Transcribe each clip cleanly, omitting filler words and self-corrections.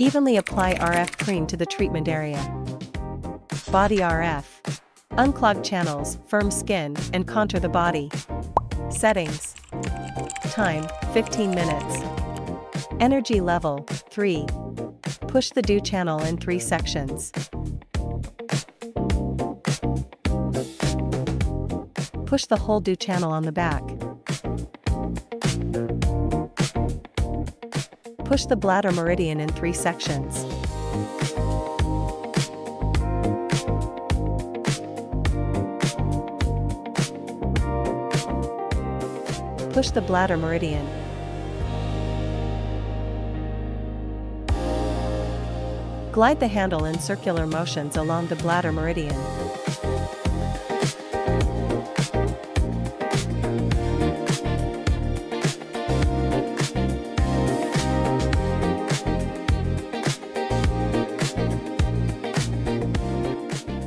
Evenly apply RF cream to the treatment area. Body RF. Unclog channels, firm skin, and contour the body. Settings. Time, 15 minutes. Energy level, 3. Push the dew channel in 3 sections. Push the whole dew channel on the back. Push the bladder meridian in 3 sections. Push the bladder meridian. Glide the handle in circular motions along the bladder meridian.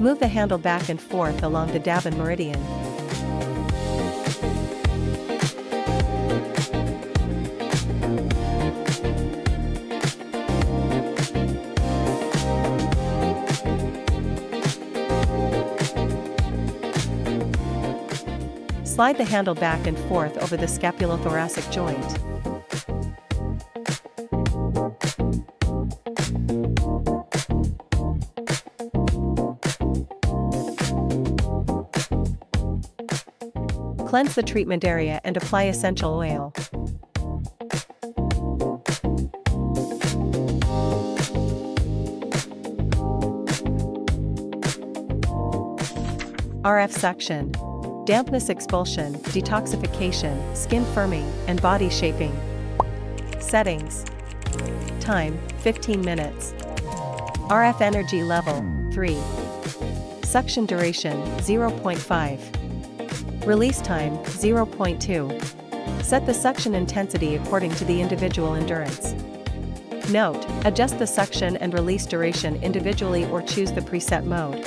Move the handle back and forth along the Davin meridian. Slide the handle back and forth over the scapulothoracic joint. Cleanse the treatment area and apply essential oil. RF suction. Dampness expulsion, detoxification, skin firming, and body shaping. Settings. Time, 15 minutes. RF energy level, 3. Suction duration, 0.5. Release time, 0.2. Set the suction intensity according to the individual endurance. Note, adjust the suction and release duration individually or choose the preset mode.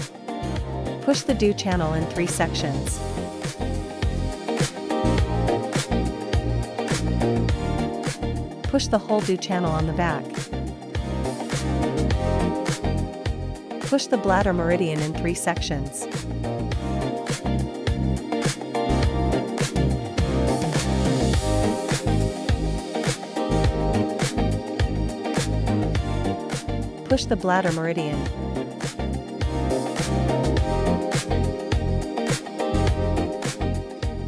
Push the dew channel in 3 sections. Push the whole dew channel on the back. Push the bladder meridian in 3 sections. Push the bladder meridian.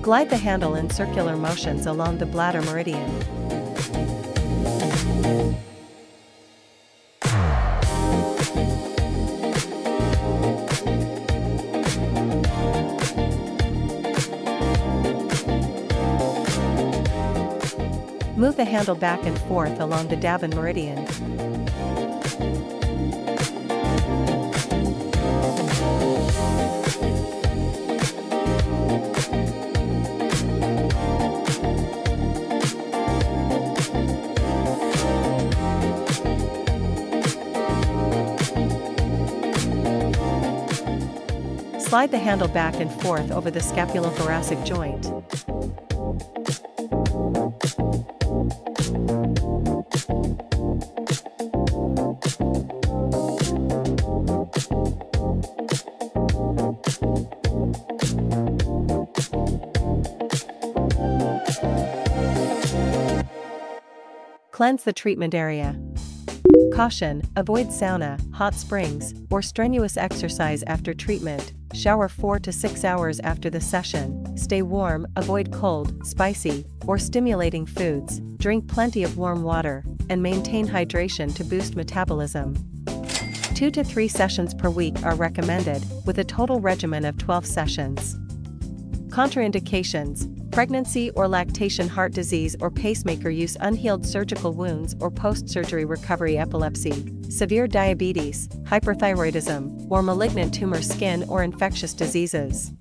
Glide the handle in circular motions along the bladder meridian. Move the handle back and forth along the Davin meridian. Slide the handle back and forth over the scapulothoracic joint. Cleanse the treatment area. Caution: avoid sauna, hot springs, or strenuous exercise after treatment. Shower 4 to 6 hours after the session. Stay warm, avoid cold, spicy, or stimulating foods. Drink plenty of warm water, and maintain hydration to boost metabolism. 2 to 3 sessions per week are recommended, with a total regimen of 12 sessions. Contraindications: pregnancy or lactation, heart disease or pacemaker use, unhealed surgical wounds or post-surgery recovery, epilepsy, severe diabetes, hyperthyroidism, or malignant tumor, skin or infectious diseases.